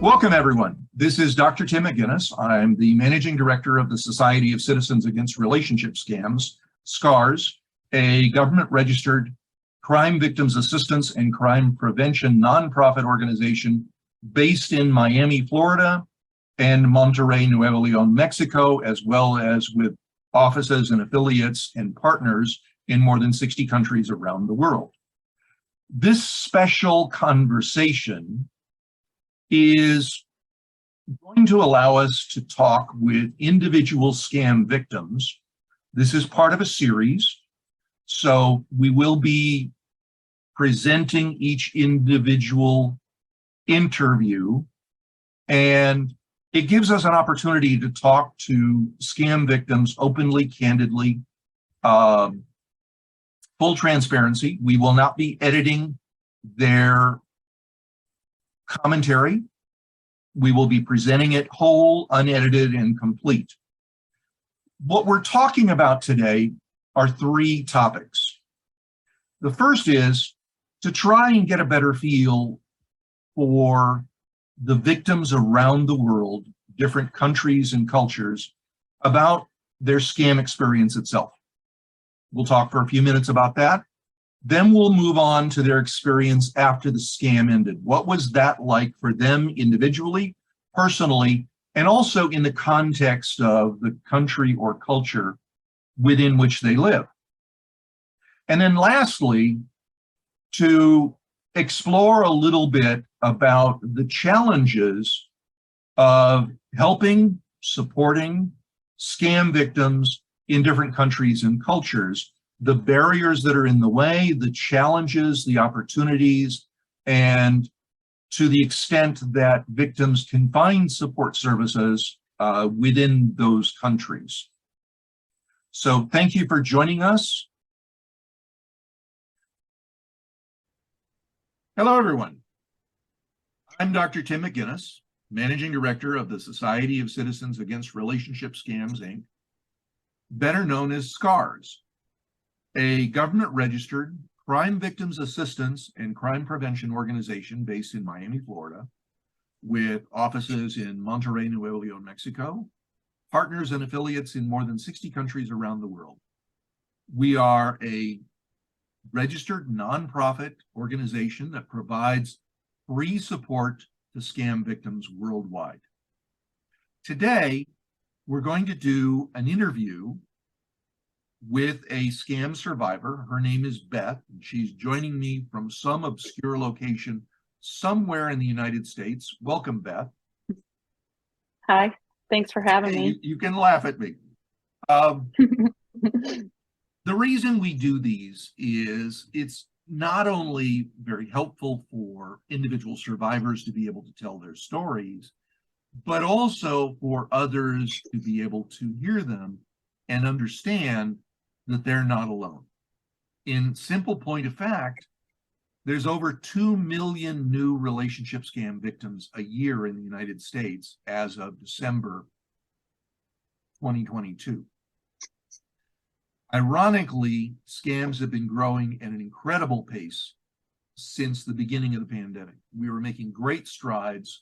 Welcome, everyone. This is Dr. Tim McGuinness. I'm the Managing Director of the Society of Citizens Against Relationship Scams, SCARS, a government-registered crime victims assistance and crime prevention nonprofit organization based in Miami, Florida, and Monterrey, Nuevo Leon, Mexico, as well as with offices and affiliates and partners in more than 60 countries around the world. This special conversation is going to allow us to talk with individual scam victims. This is part of a series, so we will be presenting each individual interview, and it gives us an opportunity to talk to scam victims openly, candidly, full transparency. We will not be editing their commentary. We will be presenting it whole, unedited, and complete. What we're talking about today are three topics. The first is to try and get a better feel for the victims around the world, different countries and cultures, about their scam experience itself. We'll talk for a few minutes about that. Then we'll move on to their experience after the scam ended. What was that like for them individually, personally, and also in the context of the country or culture within which they live? And then lastly, to explore a little bit about the challenges of helping, supporting scam victims in different countries and cultures, the barriers that are in the way, the challenges, the opportunities, and to the extent that victims can find support services within those countries. So thank you for joining us. Hello, everyone. I'm Dr. Tim McGuinness, Managing Director of the Society of Citizens Against Relationship Scams, Inc., better known as SCARS, a government-registered crime victims assistance and crime prevention organization based in Miami, Florida, with offices in Monterrey, Nuevo Leon, Mexico, partners and affiliates in more than 60 countries around the world. We are a registered nonprofit organization that provides free support to scam victims worldwide. Today, we're going to do an interview with a scam survivor. Her name is Beth, and she's joining me from some obscure location somewhere in the United States. Welcome, Beth. Hi, thanks for having me. You can laugh at me. The reason we do these is it's not only very helpful for individual survivors to be able to tell their stories, but also for others to be able to hear them and understand that they're not alone. In simple point of fact, there's over 2 million new relationship scam victims a year in the United States as of December 2022. Ironically, scams have been growing at an incredible pace since the beginning of the pandemic. We were making great strides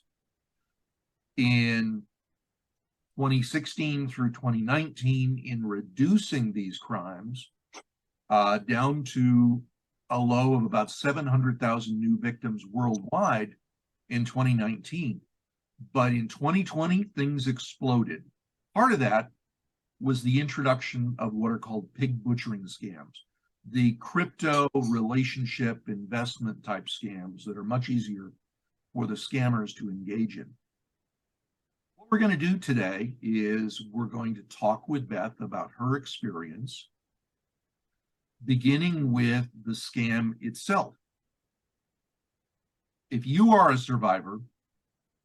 in 2016 through 2019 in reducing these crimes down to a low of about 700,000 new victims worldwide in 2019. But in 2020, things exploded. Part of that was the introduction of what are called pig butchering scams, the crypto relationship investment type scams that are much easier for the scammers to engage in. What we're going to do today is we're going to talk with Beth about her experience, beginning with the scam itself. If you are a survivor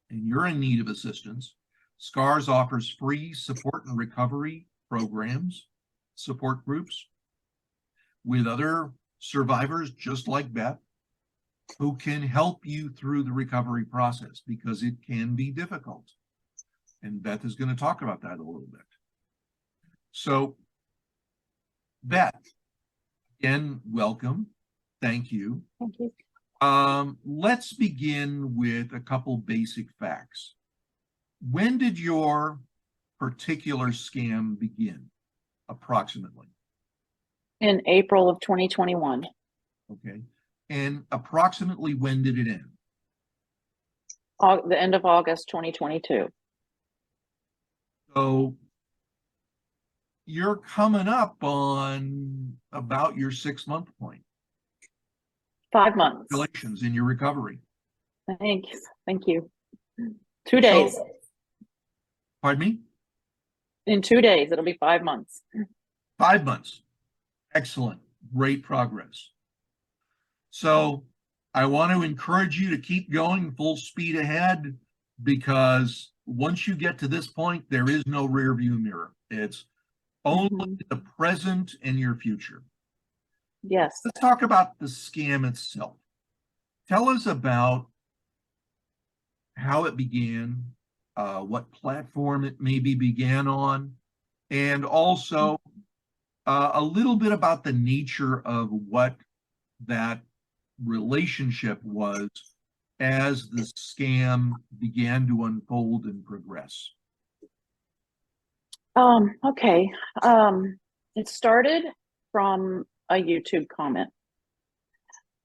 and you're in need of assistance, SCARS offers free support and recovery programs, support groups with other survivors just like Beth, who can help you through the recovery process because it can be difficult. And Beth is going to talk about that a little bit. So, Beth, again, welcome. Thank you. Thank you. Let's begin with a couple basic facts. When did your particular scam begin, approximately? In April of 2021. Okay. And approximately when did it end? The end of August 2022. So you're coming up on about your 6-month point. 5 months. Congratulations in your recovery. Thank you. 2 days. Pardon me? In 2 days, it'll be 5 months. 5 months. Excellent. Great progress. So I want to encourage you to keep going full speed ahead, because once you get to this point, there is no rear view mirror. It's only the present and your future. Yes. Let's talk about the scam itself. Tell us about how it began, what platform it maybe began on, and also a little bit about the nature of what that relationship was as the scam began to unfold and progress. Okay. It started from a YouTube comment.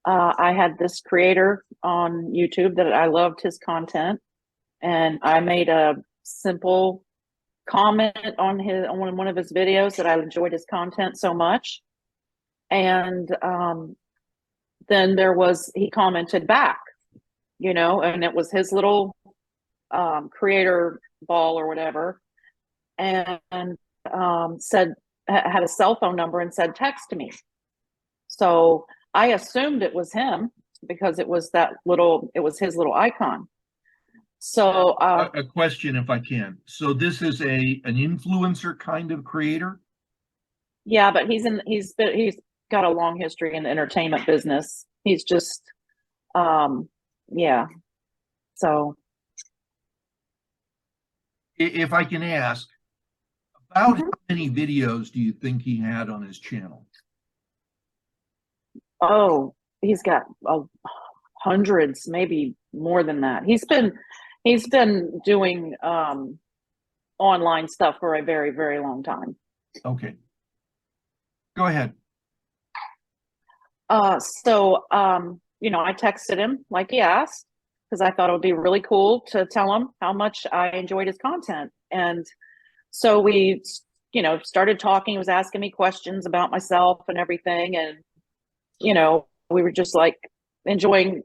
I had this creator on YouTube that I loved his content, and I made a simple comment on one of his videos that I enjoyed his content so much. And then he commented back, and it was his little creator ball or whatever, and said, had a cell phone number and said, text me. So I assumed it was him because it was his little icon. So a question, if I can. So this is an influencer kind of creator? Yeah, but he's got a long history in the entertainment business. He's just yeah. So If I can ask, about how many videos do you think he had on his channel? Oh, he's got hundreds, maybe more than that. He's been doing online stuff for a very, very long time. Okay. Go ahead. So I texted him like he asked, because I thought it would be really cool to tell him how much I enjoyed his content. And so we, started talking. He was asking me questions about myself and everything. And, we were just like enjoying,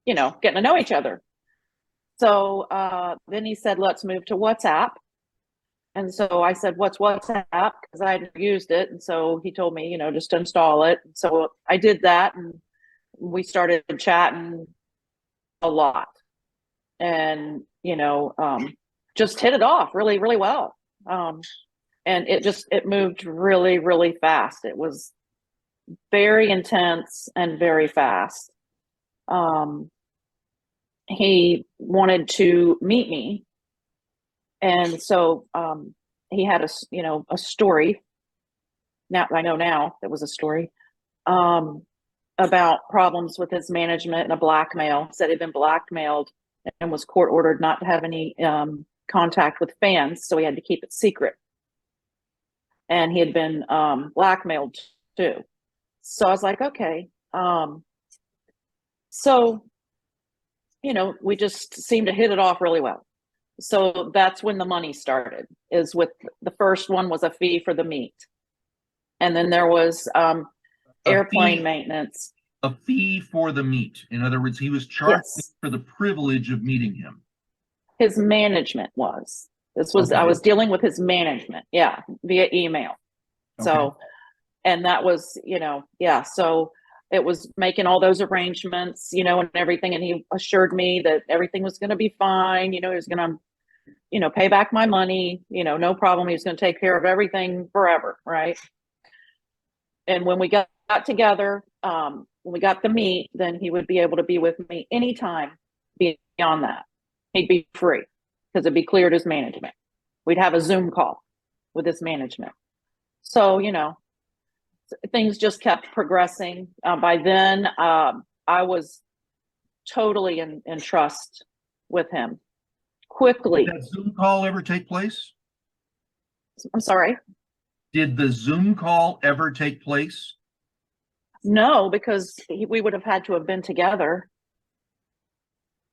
getting to know each other. So then he said, let's move to WhatsApp. And so I said, what's WhatsApp? Because I hadn't used it. And so he told me, just to install it. So I did that, and we started chatting a lot. And, just hit it off really, really well. And it moved really, really fast. It was very intense and very fast. He wanted to meet me. And so he had a story. Now I know now it was a story about problems with his management and a blackmail. Said he'd been blackmailed and was court ordered not to have any contact with fans, so he had to keep it secret. And he had been blackmailed too. So I was like, okay. So we just seemed to hit it off really well. So that's when the money started, is with the first one was a fee for the meet. And then there was airplane maintenance. A fee for the meet. In other words, he was charged for the privilege of meeting him. His management was. I was dealing with his management, via email. Okay. So, and that was, so it was making all those arrangements, and everything. And he assured me that everything was going to be fine. He was going to, pay back my money, no problem. He was going to take care of everything forever. Right. And when we got together, when we got the meet, then he would be able to be with me anytime beyond that. He'd be free because it'd be cleared his management. We'd have a Zoom call with his management. So, things just kept progressing. By then, I was totally in trust with him quickly. Did that Zoom call ever take place? I'm sorry. Did the Zoom call ever take place? No, because we would have had to have been together.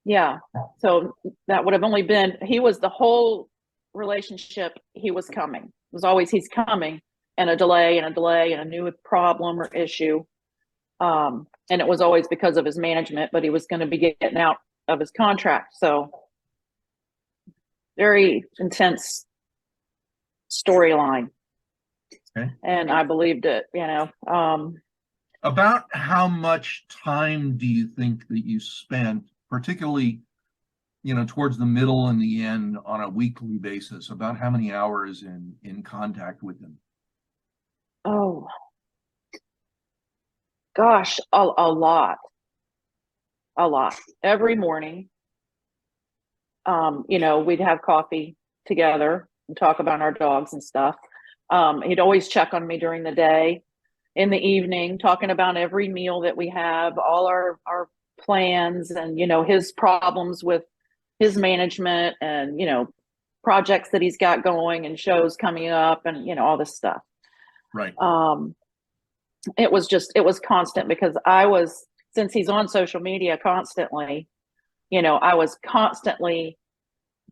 Yeah. So that would have only been, he was the whole relationship, he was coming. It was always he's coming, and a delay and a delay and a new problem or issue. And it was always because of his management, but he was going to be getting out of his contract. So very intense storyline. Okay. And I believed it, you know. About how much time do you think that you spent, particularly, you know, towards the middle and the end on a weekly basis? About how many hours in contact with him? Oh, gosh, a lot. A lot. Every morning, you know, we'd have coffee together and talk about our dogs and stuff. He'd always check on me during the day, in the evening, talking about every meal that we have, all our plans, and, you know, his problems with his management, and, you know, projects that he's got going and shows coming up, and, you know, all this stuff. Right. It was constant, because since he's on social media constantly, you know, I was constantly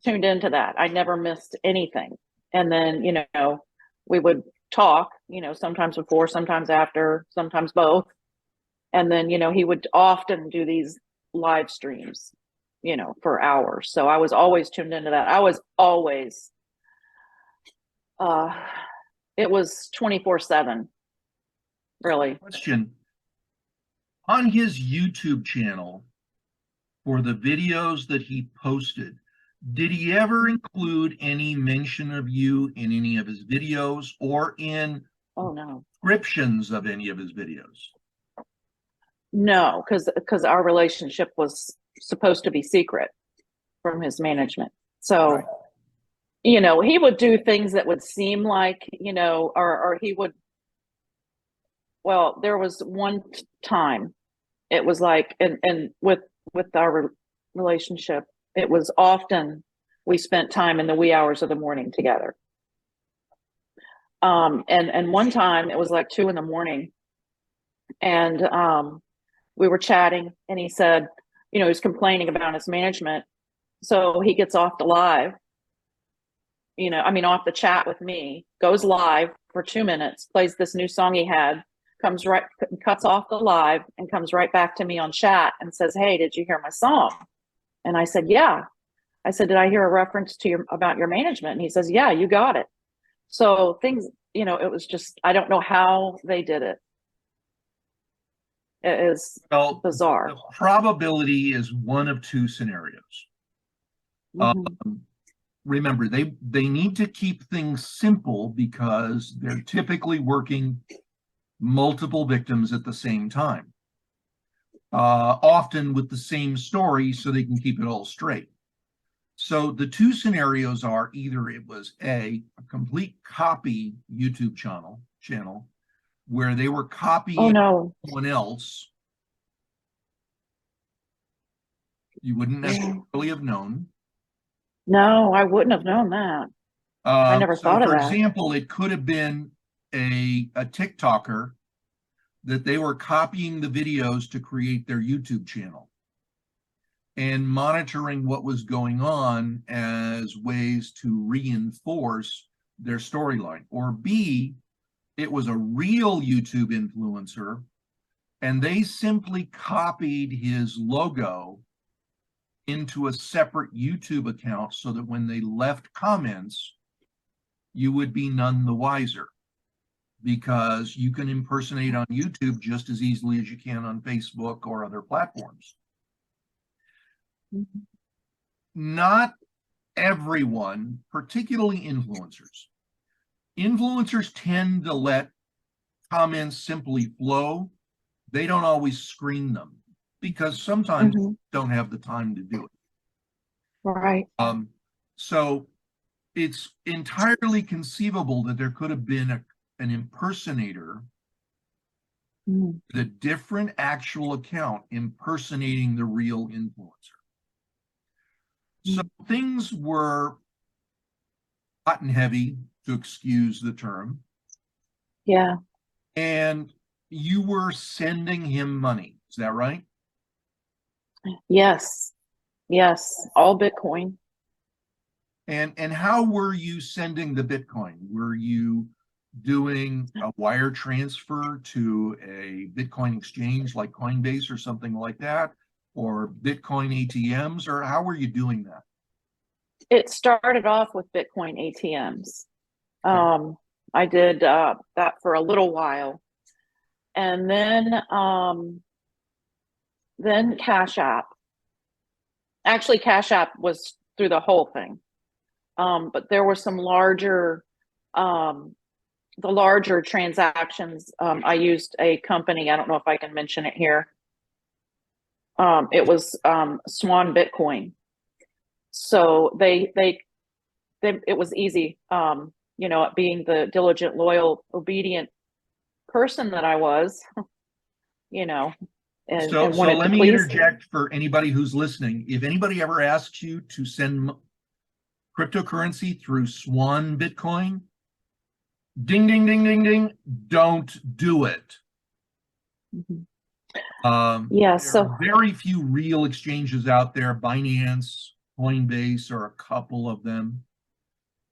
tuned into that. I never missed anything. And then, you know, we would talk, you know, sometimes before, sometimes after, sometimes both. And then, you know, he would often do these live streams, you know, for hours. So I was always tuned into that. I was always, it was 24/7, really. Question. On his YouTube channel, for the videos that he posted, did he ever include any mention of you in any of his videos, or in Oh, no. descriptions of any of his videos? No, because our relationship was supposed to be secret from his management. So, Right. you know, he would do things that would seem like, you know, or he would, well, there was one time, it was like, and with our relationship, it was often we spent time in the wee hours of the morning together. And one time it was like 2 a.m, and we were chatting, and he said, you know, he was complaining about his management. So he gets off the live, you know, I mean, off the chat with me, goes live for 2 minutes, plays this new song he had, cuts off the live, and comes right back to me on chat and says, hey, did you hear my song? And I said, yeah. I said, did I hear a reference to about your management? And he says, yeah, you got it. So things, you know, it was just, I don't know how they did it. It is bizarre. The probability is one of two scenarios. Remember, they need to keep things simple, because they're typically working multiple victims at the same time, often with the same story, so they can keep it all straight. So the two scenarios are either it was a complete copy YouTube channel where they were copying someone else. You wouldn't necessarily have known. No, I wouldn't have known that. I never thought of that. For example, it could have been a TikToker that they were copying the videos to create their YouTube channel and monitoring what was going on as ways to reinforce their storyline. Or B, it was a real YouTube influencer, and they simply copied his logo into a separate YouTube account so that when they left comments, you would be none the wiser, because you can impersonate on YouTube just as easily as you can on Facebook or other platforms. Not everyone, particularly influencers. Influencers tend to let comments simply flow. They don't always screen them, because sometimes don't have the time to do it. Right. So it's entirely conceivable that there could have been an impersonator Mm. the different actual account impersonating the real influencer. So things were hot and heavy, to excuse the term, Yeah. and you were sending him money. Is that right? Yes. Yes. All Bitcoin. And how were you sending the Bitcoin? Were you doing a wire transfer to a Bitcoin exchange like Coinbase or something like that, or Bitcoin ATMs, or how were you doing that? It started off with Bitcoin ATMs. Okay. I did that for a little while, and then Cash App. Actually, Cash App was through the whole thing, but there were some um, the larger transactions. I used a company. I don't know if I can mention it here. It was Swan Bitcoin. So it was easy. Being the diligent, loyal, obedient person that I was, you know, So, and so wanted to let me please. interject for anybody who's listening. If anybody ever asks you to send cryptocurrency through Swan Bitcoin, ding, ding, ding, ding, ding, don't do it. Mhm. Um, Yeah, there are so very few real exchanges out there. Binance, Coinbase are a couple of them.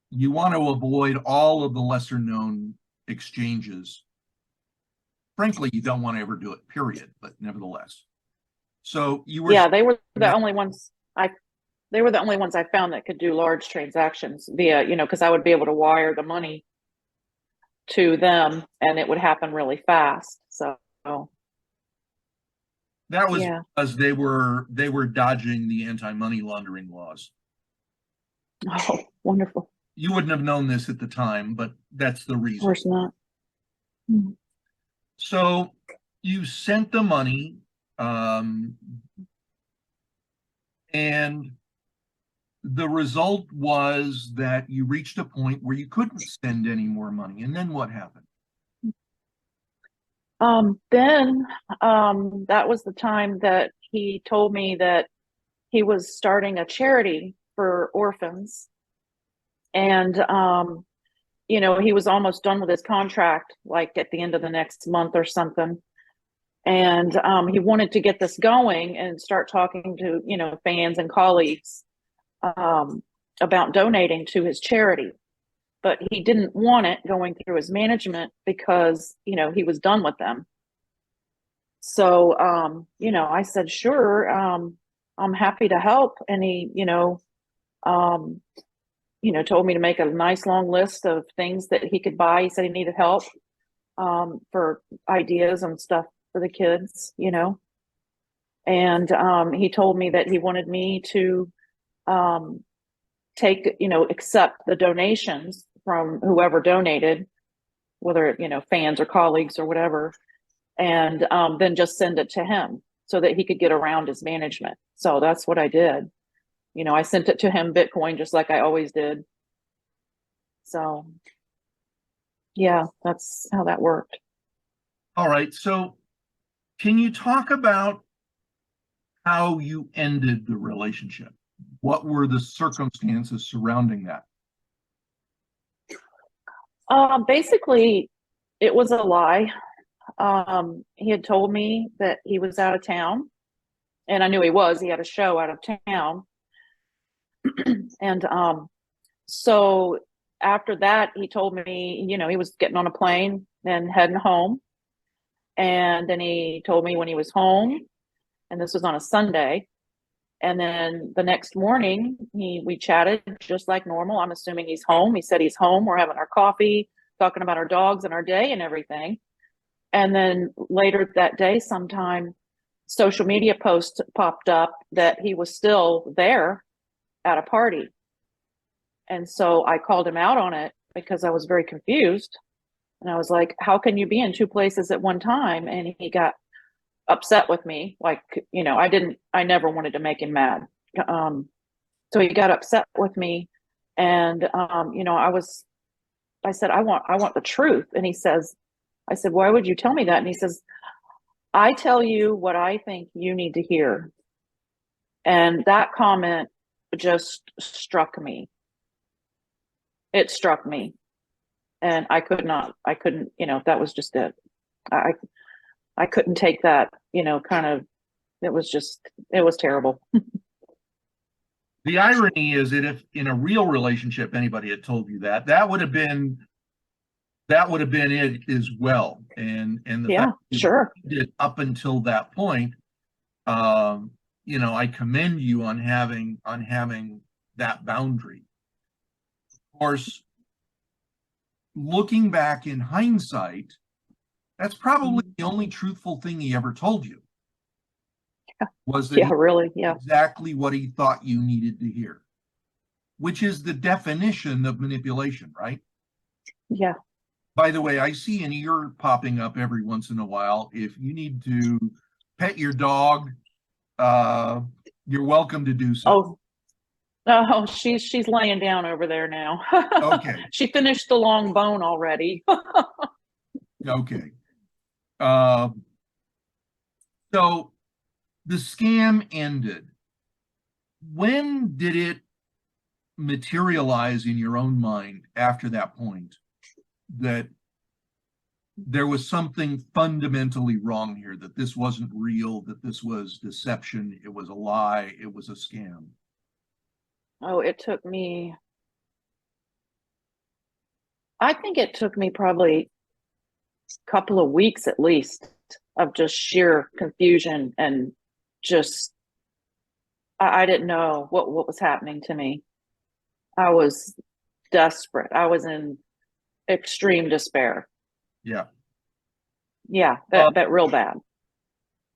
You want to avoid all of the lesser known exchanges. Frankly, you don't want to ever do it, period, but nevertheless. So you were yeah, they were the that, only ones they were the only ones I found that could do large transactions via, because I would be able to wire the money to them and it would happen really fast. So that was yeah. because they were dodging the anti-money laundering laws. Oh, wonderful. You wouldn't have known this at the time, but that's the Of reason. course not. Mm. So you sent the money, um, and the result was that you reached a point where you couldn't send any more money. And then what happened? Then that was the time that he told me that he was starting a charity for orphans. And he was almost done with his contract, like at the end of the next month or something. And he wanted to get this going and start talking to, fans and colleagues about donating to his charity. But he didn't want it going through his management because, he was done with them. So, I said, sure, I'm happy to help. And he, um, told me to make a nice long list of things that he could buy. He said he needed help for ideas and stuff for the kids, And he told me that he wanted me to um, accept the donations from whoever donated, whether, fans or colleagues or whatever, and then just send it to him so that he could get around his management. So that's what I did. I sent it to him Bitcoin just like I always did. So yeah, that's how that worked. All right. So can you talk about how you ended the relationship? What were the circumstances surrounding that? Basically, it was a lie. He had told me that he was out of town, and I knew he was. He had a show out of town, and so after that, he told me, he was getting on a plane and heading home, and then he told me when he was home, and this was on a Sunday. And then the next morning, we chatted just like normal. I'm assuming he's home. He said he's home. We're having our coffee, talking about our dogs and our day and everything. And then later that day, sometime, social media post popped up that he was still there at a party. And so I called him out on it because I was very confused. And I was like, how can you be in two places at one time? And he got upset with me. Like, I never wanted to make him mad. So he got upset with me. And, I said, I want the truth. And I said, why would you tell me that? And he says, I tell you what I think you need to hear. And that comment just struck me. It struck me. And I couldn't, that was just it. I, I couldn't take that, kind of, it was terrible. The irony is that if in a real relationship anybody had told you that, that would have been it as well. And the Yeah, fact that sure. you did up until that point, I commend you on having that boundary. Of course, looking back in hindsight, that's probably the only truthful thing he ever told you. Was that Yeah, really? Yeah. exactly what he thought you needed to hear, which is the definition of manipulation, right? Yeah. By the way, I see an ear popping up every once in a while. If you need to pet your dog, you're welcome to do so. Oh, she's laying down over there now. Okay. She finished the long bone already. Okay. So the scam ended. When did it materialize in your own mind after that point that there was something fundamentally wrong here, that this wasn't real, that this was deception, it was a lie, it was a scam? Oh, I think it took me probably a couple of weeks at least of just sheer confusion and just, I didn't know what was happening to me. I was desperate. I was in extreme despair. Yeah. Yeah, that real bad.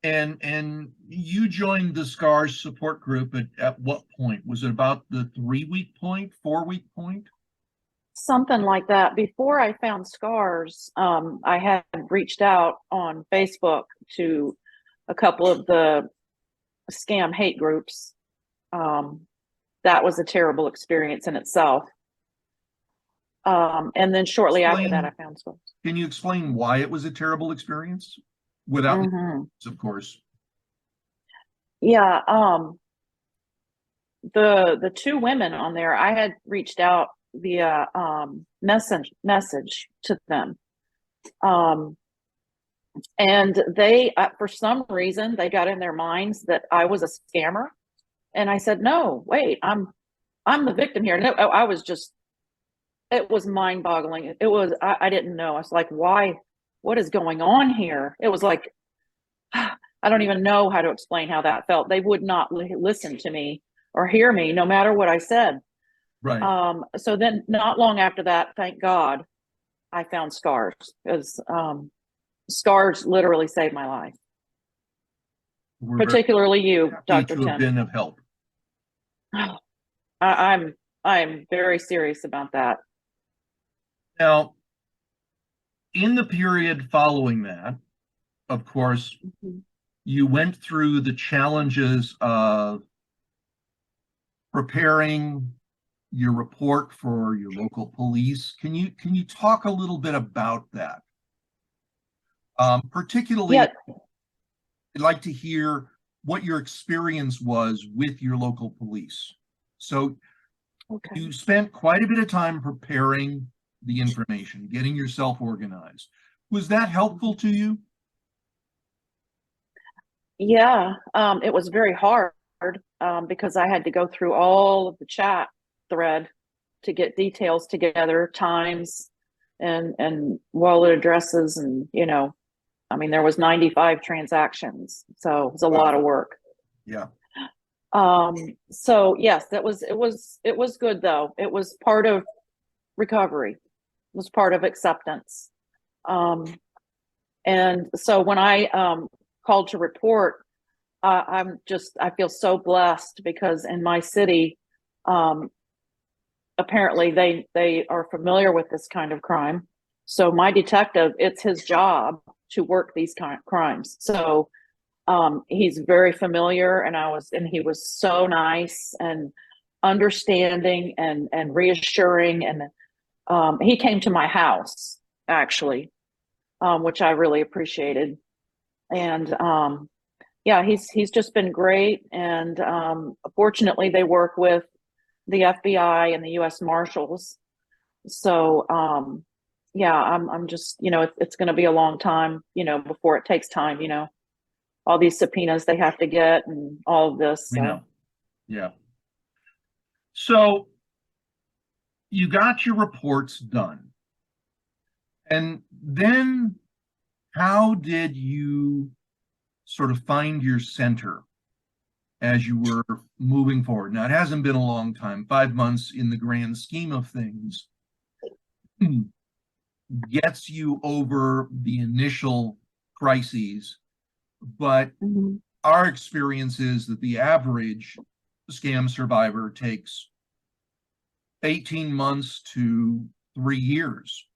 And you joined the SCARS support group at what point? Was it about the 3-week point, 4-week point? Something like that. Before I found scars, I had reached out on Facebook to a couple of the scam hate groups. That was a terrible experience in itself. And then shortly after that, I found scars. Can you explain why it was a terrible experience? Without names, of course. Yeah. The two women on there, I had reached out via message to them. And they, for some reason, they got in their minds that I was a scammer. And I said, no, wait, I'm the victim here. No, I was just, it was mind boggling. It was, I didn't know. I was like, why, what is going on here? It was like, I don't even know how to explain how that felt. They would not listen to me or hear me, no matter what I said. Right. So then not long after that, thank God, I found scars, because scars literally saved my life. We're Particularly you, Dr. to have Tim. been of help. I'm very serious about that. Now, in the period following that, of course, you went through the challenges of preparing your report for your local police. Can you talk a little bit about that? Particularly, Yeah. I'd like to hear what your experience was with your local police. So you spent quite a bit of time preparing the information, getting yourself organized. Was that helpful to you? Yeah, it was very hard because I had to go through all of the chat thread to get details together, times and wallet addresses, and I mean, there was 95 transactions, so it was a lot of work. Yeah. So yes, it was good though. It was part of recovery. It was part of acceptance. And so when I called to report, I feel so blessed because in my city, apparently they are familiar with this kind of crime. So my detective, it's his job to work these kind of crimes. So he's very familiar, and he was so nice and understanding and reassuring. And he came to my house actually, which I really appreciated. And yeah, he's just been great. And fortunately, they work with the FBI and the U.S. Marshals. So yeah, I'm just, it's going to be a long time, before it takes time, all these subpoenas they have to get and all of this. We So. know. Yeah. So you got your reports done. And then how did you sort of find your center as you were moving forward? Now, it hasn't been a long time, 5 months in the grand scheme of things gets you over the initial crises, but Mhm. our experience is that the average scam survivor takes 18 months to 3 years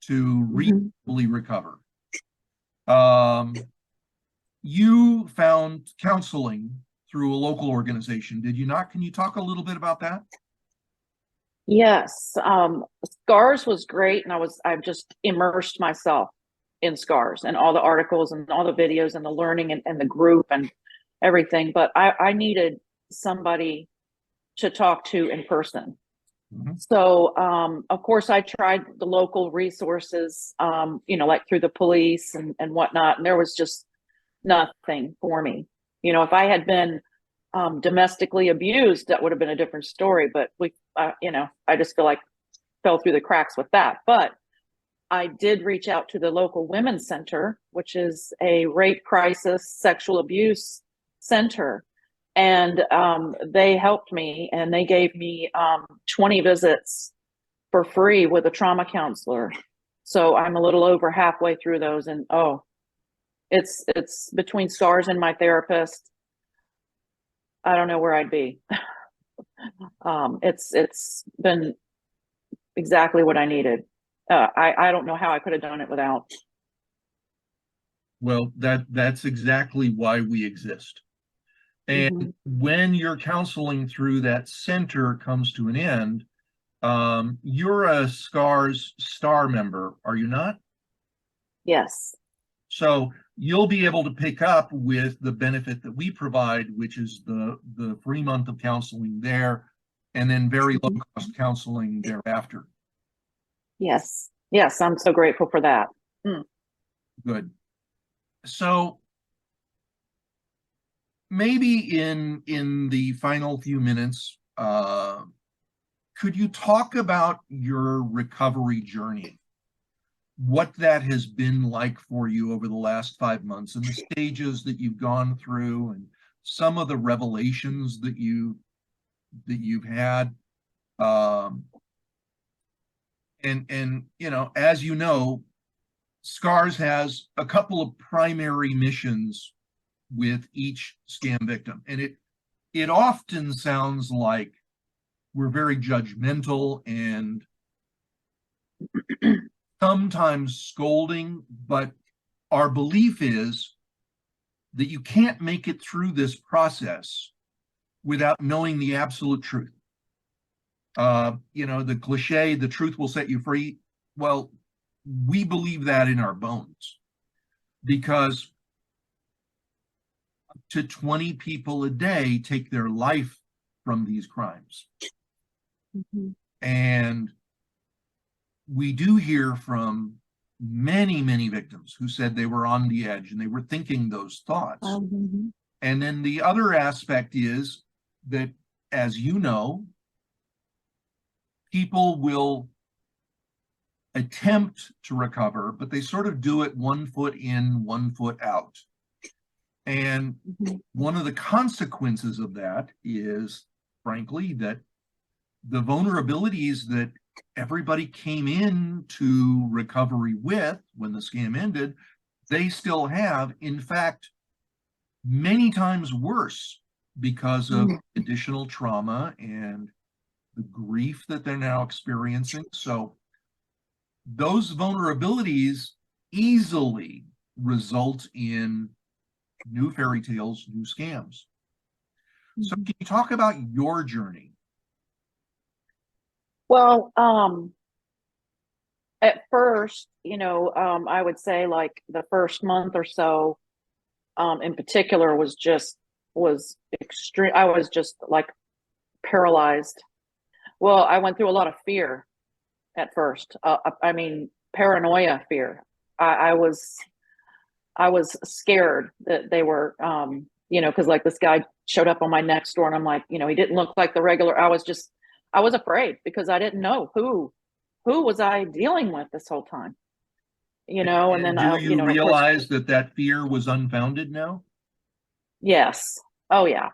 to Mhm. reasonably recover. Um, you found counseling through a local organization, did you not? Can you talk a little bit about that? Yes, Scars was great, and I've just immersed myself in Scars and all the articles and all the videos and the learning and the group and everything. But I needed somebody to talk to in person. Mhm. So of course I tried the local resources, like through the police and whatnot, and there was just nothing for me. If I had been domestically abused, that would have been a different story. But I just feel like fell through the cracks with that. But I did reach out to the local women's center, which is a rape crisis, sexual abuse center. And they helped me and they gave me 20 visits for free with a trauma counselor. So I'm a little over halfway through those. And it's between Scars and my therapist. I don't know where I'd be. It's been exactly what I needed. I don't know how I could have done it without. Well, that's exactly why we exist. And Mhm. when your counseling through that center comes to an end, you're a SCARS star member, are you not? Yes. So you'll be able to pick up with the benefit that we provide, which is the free month of counseling there, and then very low Mhm. cost counseling thereafter. Yes. Yes. I'm so grateful for that. Mm. Good. So maybe in the final few minutes, could you talk about your recovery journey? What that has been like for you over the last 5 months and the stages that you've gone through and some of the revelations that you've had. Um, and as you know, SCARS has a couple of primary missions with each scam victim. And it often sounds like we're very judgmental and sometimes scolding, but our belief is that you can't make it through this process without knowing the absolute truth. The cliche, the truth will set you free. Well, we believe that in our bones because up to 20 people a day take their life from these crimes. Mhm. And we do hear from many, many victims who said they were on the edge and they were thinking those thoughts. Mhm. And then the other aspect is that, as you know, people will attempt to recover, but they sort of do it 1 foot in, 1 foot out. And Mhm. one of the consequences of that is, frankly, that the vulnerabilities that everybody came into recovery with when the scam ended, they still have, in fact, many times worse because of Mhm. additional trauma and the grief that they're now experiencing. So those vulnerabilities easily result in new fairy tales, new scams. So Mhm. can you talk about your journey? Well, at first, I would say like the first month or so, in particular was extreme. I was just like paralyzed. Well, I went through a lot of fear at first. I mean, paranoia fear. I was scared that they were, because like this guy showed up on my next door, and I'm like, he didn't look like the regular. I was afraid because I didn't know who was I dealing with this whole time, and then, do you of course, realize that fear was unfounded now? yes. Oh yeah.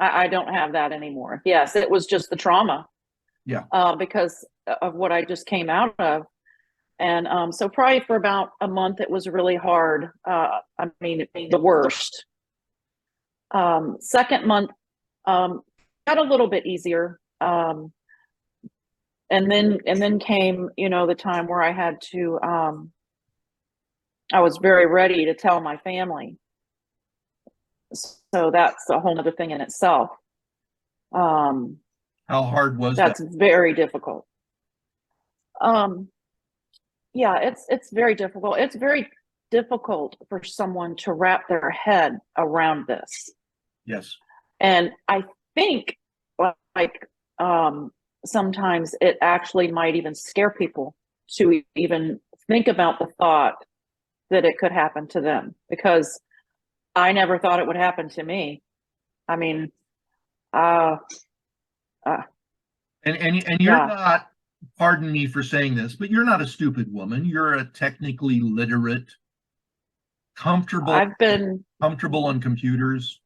I don't have that anymore. Yes. It was just the trauma, Yeah. because of what I just came out of. And so probably for about a month, it was really hard. I mean, the worst. Second month, got a little bit easier. And then came, the time where I had to, I was very ready to tell my family. So that's a whole other thing in itself. How hard was that? That's very difficult. Yeah, it's very difficult. It's very difficult for someone to wrap their head around this. Yes. And I think like sometimes it actually might even scare people to even think about the thought that it could happen to them, because I never thought it would happen to me. I mean, and you're yeah. not, pardon me for saying this, but you're not a stupid woman. You're a technically literate, comfortable on computers.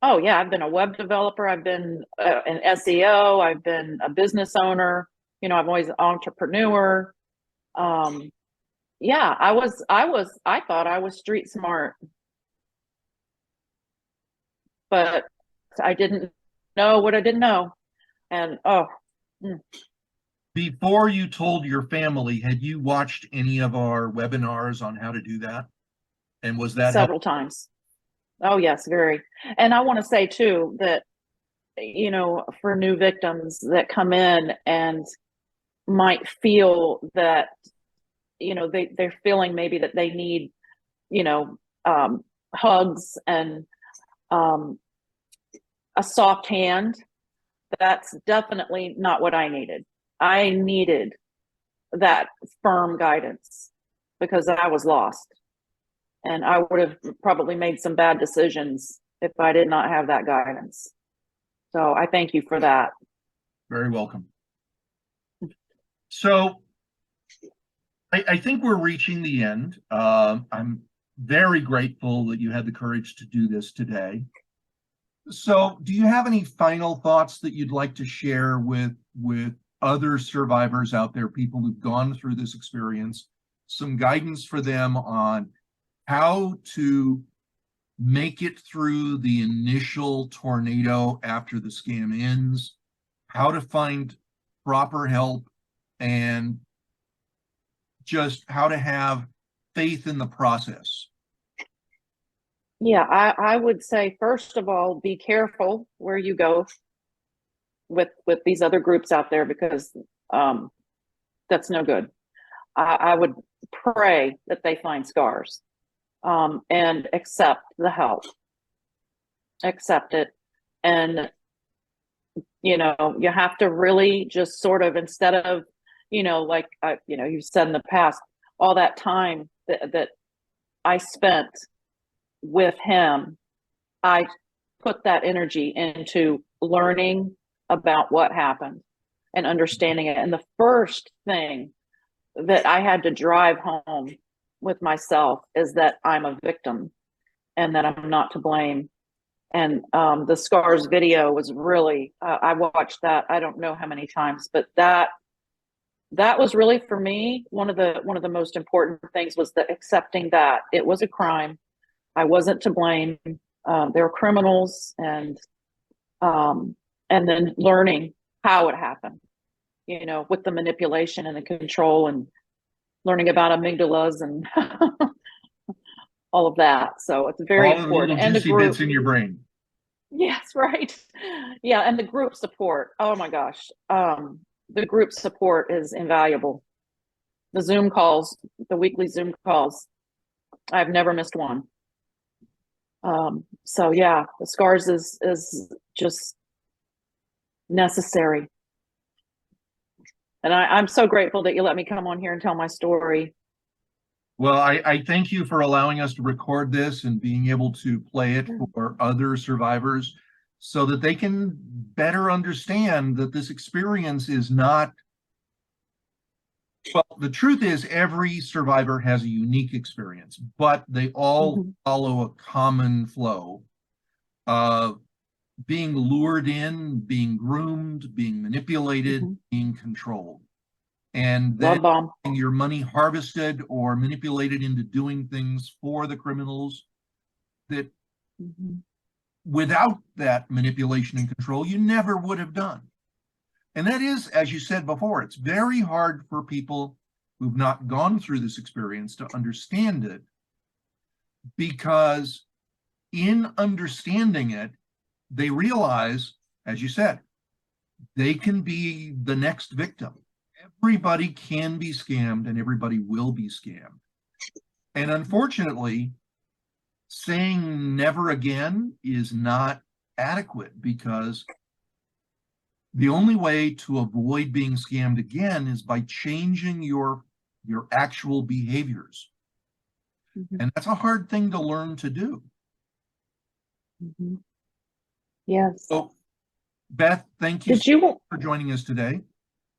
Oh yeah, I've been a web developer. I've been an SEO. I've been a business owner. I'm always an entrepreneur. Yeah, I thought I was street smart, but I didn't know what I didn't know. And Before you told your family, had you watched any of our webinars on how to do that? And was that several times. Oh yes, very. And I want to say too that, for new victims that come in and might feel that, they're feeling maybe that they need, hugs and a soft hand. That's definitely not what I needed. I needed that firm guidance because I was lost. And I would have probably made some bad decisions if I did not have that guidance. So I thank you for that. Very welcome. So I think we're reaching the end. I'm very grateful that you had the courage to do this today. So do you have any final thoughts that you'd like to share with other survivors out there, people who've gone through this experience, some guidance for them on how to make it through the initial tornado after the scam ends, how to find proper help, and just how to have faith in the process? Yeah, I would say, first of all, be careful where you go with these other groups out there, because that's no good. I would pray that they find scars, and accept the help, accept it. And, you have to really just sort of, instead of, like, you've said in the past, all that time that I spent with him, I put that energy into learning about what happened and understanding it. And the first thing that I had to drive home with myself is that I'm a victim and that I'm not to blame. And the scars video was really, I watched that I don't know how many times, but that was really, for me, one of the most important things was that accepting that it was a crime. I wasn't to blame. They were criminals, and then learning how it happened, with the manipulation and the control, and learning about amygdalas and all of that. So it's very all important. The and the juicy group bits in your brain. Yes, right. Yeah, and the group support. Oh my gosh. The group support is invaluable. The Zoom calls, the weekly Zoom calls, I've never missed one. So yeah, the scars is just necessary. And I'm so grateful that you let me come on here and tell my story. Well, I thank you for allowing us to record this and being able to play it for other survivors so that they can better understand that this experience is not, well, the truth is every survivor has a unique experience, but they all follow a common flow of being lured in, being groomed, being manipulated, being controlled. And then your money harvested or manipulated into doing things for the criminals that without that manipulation and control, you never would have done. And that is, as you said before, it's very hard for people who've not gone through this experience to understand it, because in understanding it, they realize, as you said, they can be the next victim. Everybody can be scammed and everybody will be scammed. And unfortunately, saying never again is not adequate, because the only way to avoid being scammed again is by changing your actual behaviors. And that's a hard thing to learn to do. Yes. So, Beth, thank you for joining us today.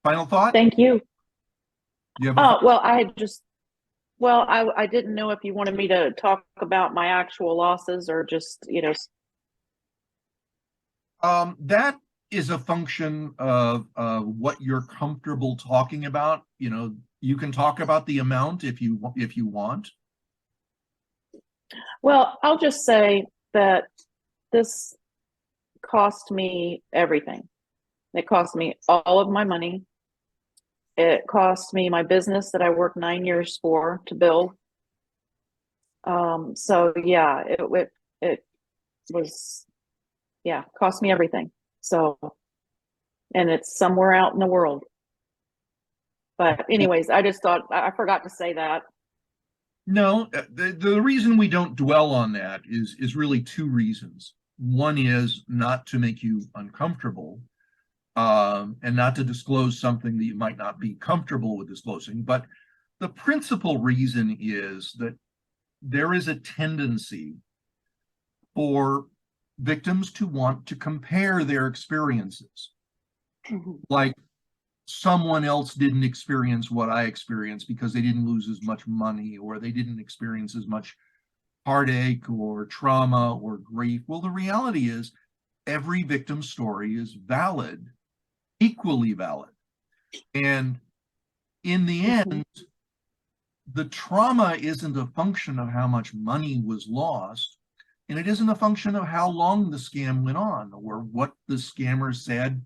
Final thought? Thank you. Well, I didn't know if you wanted me to talk about my actual losses or just, that is a function of what you're comfortable talking about. You can talk about the amount if you want. Well, I'll just say that this cost me everything. It cost me all of my money. It cost me my business that I worked 9 years for to build. So yeah, it was, cost me everything. So, and it's somewhere out in the world. But anyways, I just thought, I forgot to say that. No, the reason we don't dwell on that is really two reasons. One is not to make you uncomfortable, and not to disclose something that you might not be comfortable with disclosing. But the principal reason is that there is a tendency for victims to want to compare their experiences. Like, someone else didn't experience what I experienced because they didn't lose as much money, or they didn't experience as much heartache or trauma or grief. Well, the reality is every victim's story is valid, equally valid. And in the end, the trauma isn't a function of how much money was lost, and it isn't a function of how long the scam went on or what the scammer said,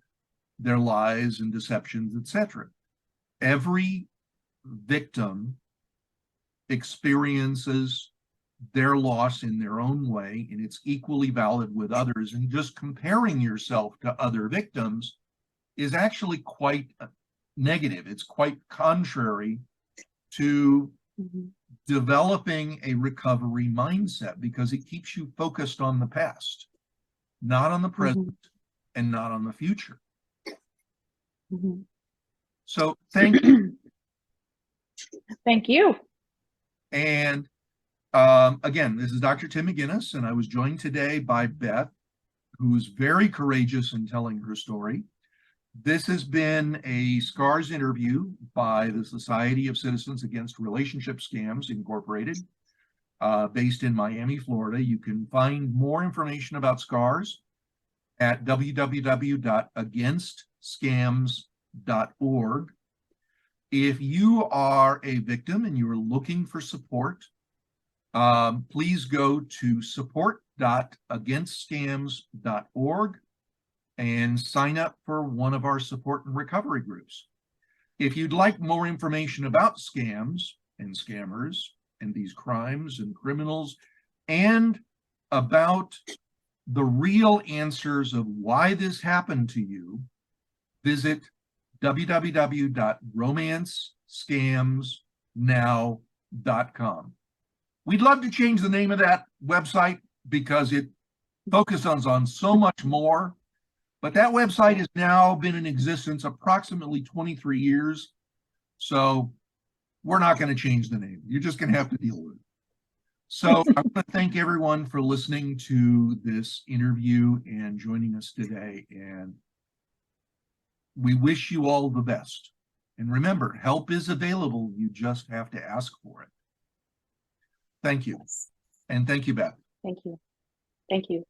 their lies and deceptions, etc. Every victim experiences their loss in their own way, and it's equally valid with others. And just comparing yourself to other victims is actually quite negative. It's quite contrary to developing a recovery mindset, because it keeps you focused on the past, not on the present, and not on the future. So thank you. Thank you. And again, this is Dr. Tim McGuinness, and I was joined today by Beth, who is very courageous in telling her story. This has been a SCARS interview by the Society of Citizens Against Relationship Scams, Incorporated, based in Miami, Florida. You can find more information about SCARS at www.againstscams.org. If you are a victim and you are looking for support, please go to support.againstscams.org and sign up for one of our support and recovery groups. If you'd like more information about scams and scammers and these crimes and criminals, and about the real answers of why this happened to you, visit www.romancescamsnow.com. We'd love to change the name of that website, because it focuses on so much more. But that website has now been in existence approximately 23 years. So we're not going to change the name. You're just going to have to deal with it. So I want to thank everyone for listening to this interview and joining us today. And we wish you all the best. And remember, help is available. You just have to ask for it. Thank you. And thank you, Beth. Thank you. Thank you.